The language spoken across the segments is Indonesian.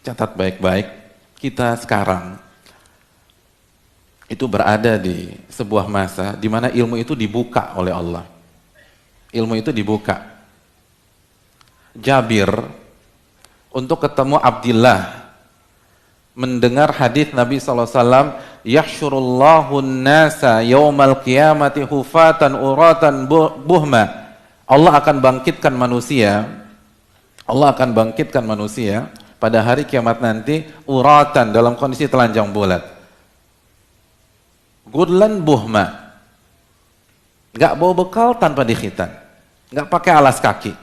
catat baik-baik, kita sekarang itu berada di sebuah masa di mana ilmu itu dibuka oleh Allah. Ilmu itu dibuka. Jabir untuk ketemu Abdillah mendengar hadis Nabi SAW, yahsyurullahu nasa yaumal qiyamati hufatan uratan buhma. Allah akan bangkitkan manusia pada hari kiamat nanti uratan, dalam kondisi telanjang bulat, gudlan buhma, nggak bawa bekal, tanpa dikhitan, nggak pakai alas kaki.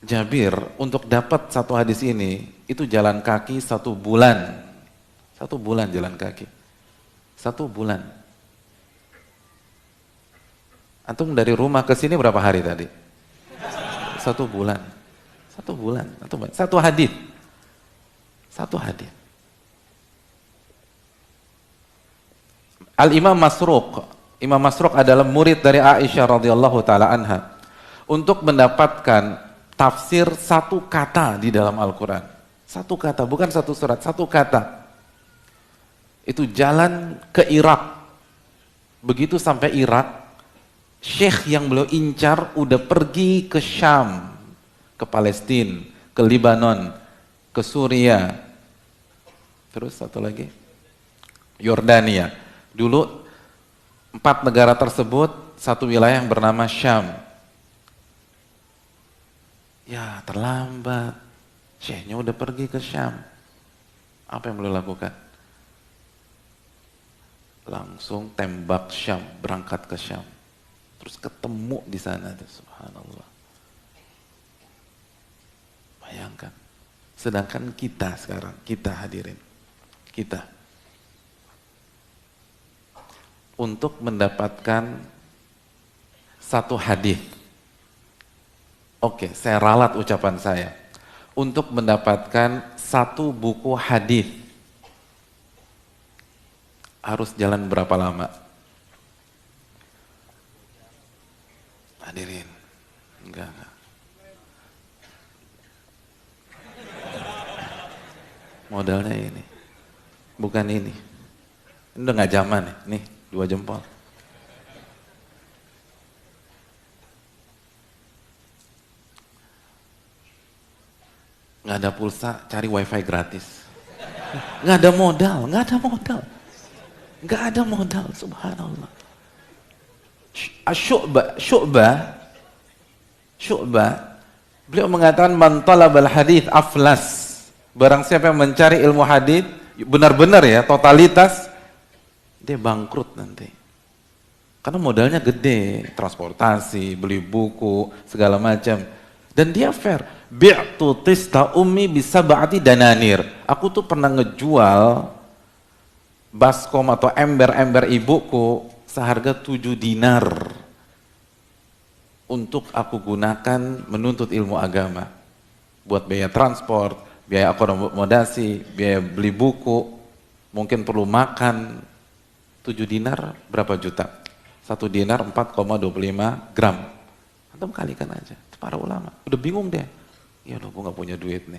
Jabir untuk dapat satu hadis ini itu jalan kaki 1 bulan. 1 bulan jalan kaki, 1 bulan. Antum dari rumah ke sini berapa hari tadi? 1 bulan. 1 bulan. Satu hadis. Al-Imam Masruq. Imam Masruq adalah murid dari Aisyah radhiyallahu taala anha. Untuk mendapatkan tafsir 1 kata di dalam Al-Quran. 1 kata, bukan 1 surat, 1 kata. Itu jalan ke Irak. Begitu sampai Irak, syekh yang beliau incar udah pergi ke Syam, ke Palestina, ke Libanon, ke Suria. Terus satu lagi, Yordania. Dulu 4 negara tersebut, satu wilayah yang bernama Syam. Ya terlambat, syekhnya udah pergi ke Syam. Apa yang beliau lakukan? Langsung tembak Syam, berangkat ke Syam. Terus ketemu di sana, subhanallah. Bayangkan. Sedangkan kita sekarang, kita hadirin, kita untuk mendapatkan satu hadis. Oke, saya ralat ucapan saya. Untuk mendapatkan 1 buku hadis harus jalan berapa lama? Hadirin, enggak. Modalnya ini, bukan ini. Ini udah nggak zaman nih, 2 jempol. Nggak ada pulsa, cari wifi gratis. Nggak ada modal, subhanallah. Syu'bah, beliau mengatakan man talabal hadits aflas. Barang siapa yang mencari ilmu hadits benar-benar ya, totalitas, dia bangkrut nanti. Karena modalnya gede, transportasi, beli buku, segala macam. Dan dia fair. Bi'tu tista ummi bisa ba'ati dananir. Aku tuh pernah ngejual baskom atau ember-ember ibuku seharga 7 dinar untuk aku gunakan menuntut ilmu agama. Buat biaya transport, biaya akomodasi, biaya beli buku, mungkin perlu makan. 7 dinar berapa juta? 1 dinar 4,25 gram. Antum kalikan aja. Itu para ulama. Udah bingung deh. Ya udah, gue gak punya duit nih.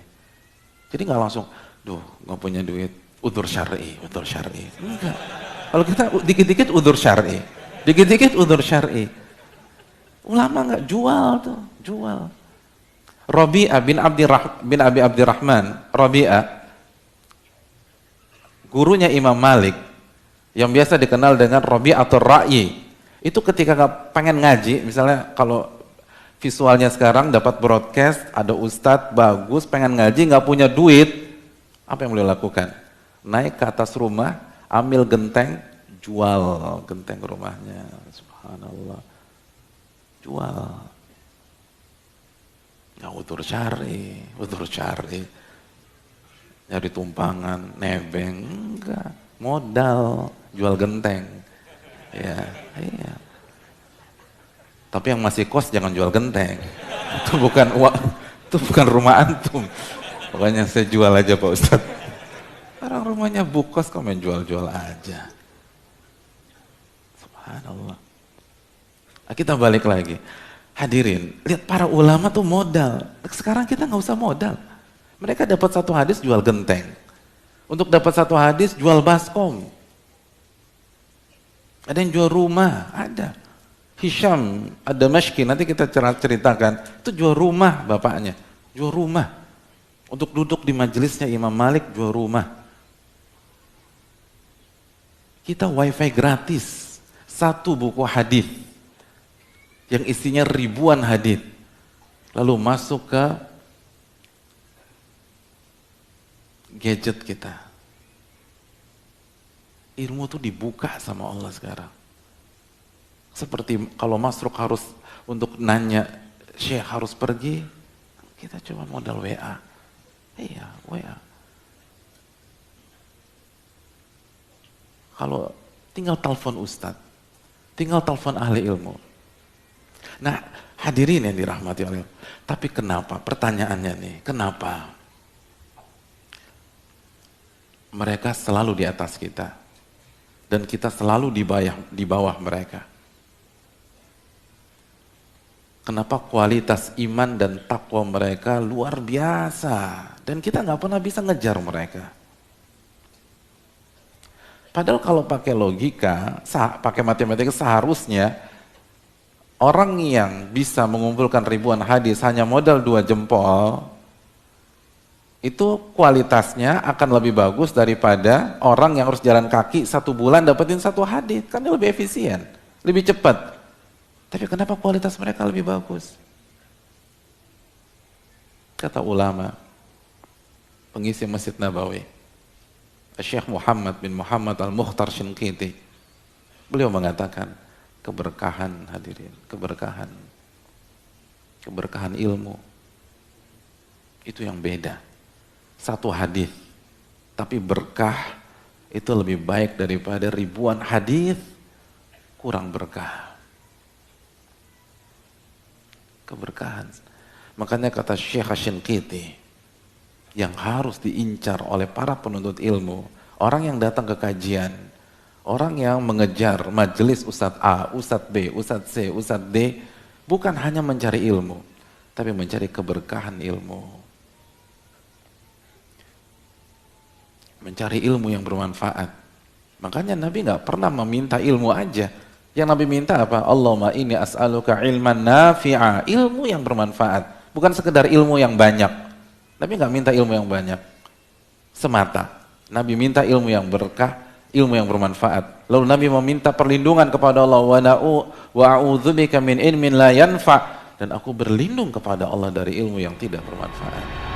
Jadi gak langsung, duh gak punya duit, udzur syar'i. Enggak. Kalau kita dikit-dikit udzur syar'i. Ulama gak jual tuh, jual. Rabi'ah bin Abi Abdirrahman, Rabi'ah, gurunya Imam Malik, yang biasa dikenal dengan Rabi'atul Ra'yi, itu ketika gak pengen ngaji, misalnya kalau visualnya sekarang dapat broadcast, ada ustadz bagus, pengen ngaji, nggak punya duit, apa yang beliau lakukan? Naik ke atas rumah, ambil genteng, jual genteng rumahnya, subhanallah, jual. Nggak udzur syar'i, nyari tumpangan, nebeng, enggak, modal, jual genteng, ya, iya. Tapi yang masih kos jangan jual genteng. Itu bukan uang, itu bukan rumah antum. Pokoknya saya jual aja Pak Ustadz. Orang rumahnya bukos kok main jual-jual aja. Subhanallah. Nah, kita balik lagi. Hadirin, lihat para ulama tuh modal. Sekarang kita nggak usah modal. Mereka dapat satu hadis jual genteng. Untuk dapat satu hadis jual baskom. Ada yang jual rumah, ada. Hisham ad-Damashqi, nanti kita ceritakan, itu jual rumah bapaknya, jual rumah. Untuk duduk di majelisnya Imam Malik, jual rumah. Kita wifi gratis, satu buku hadis yang isinya ribuan hadis, lalu masuk ke gadget kita. Ilmu tuh dibuka sama Allah sekarang. Seperti kalau Masruk harus untuk nanya, Syekh harus pergi, kita cuma modal WA. Iya, WA. Kalau tinggal telepon Ustadz, tinggal telepon ahli ilmu. Nah, hadirin yang dirahmati Allah. Tapi kenapa? Pertanyaannya nih, kenapa? Mereka selalu di atas kita. Dan kita selalu di bawah mereka. Kenapa kualitas iman dan takwa mereka luar biasa. Dan kita nggak pernah bisa ngejar mereka. Padahal kalau pakai logika, pakai matematika seharusnya orang yang bisa mengumpulkan ribuan hadis hanya modal 2 jempol, itu kualitasnya akan lebih bagus daripada orang yang harus jalan kaki 1 bulan dapetin 1 hadis. Kan lebih efisien, lebih cepat. Tapi kenapa kualitas mereka lebih bagus? Kata ulama, pengisi Masjid Nabawi, Syekh Muhammad bin Muhammad Al-Mukhtar Shinqiti, beliau mengatakan, keberkahan hadirin, keberkahan ilmu, itu yang beda. 1 hadis, tapi berkah itu lebih baik daripada ribuan hadis kurang berkah. Keberkahan. Makanya kata Syekh Shinqiti, yang harus diincar oleh para penuntut ilmu, orang yang datang ke kajian, orang yang mengejar majelis Ustadz A, Ustadz B, Ustadz C, Ustadz D, bukan hanya mencari ilmu, tapi mencari keberkahan ilmu. Mencari ilmu yang bermanfaat. Makanya Nabi nggak pernah meminta ilmu aja. Yang Nabi minta apa? Allahumma inni as'aluka ilman nafi'a, ilmu yang bermanfaat, bukan sekedar ilmu yang banyak. Nabi nggak minta ilmu yang banyak semata. Nabi minta ilmu yang berkah, ilmu yang bermanfaat. Lalu Nabi meminta perlindungan kepada Allah, wa a'udzubika min ilmin la yanfa', dan aku berlindung kepada Allah dari ilmu yang tidak bermanfaat.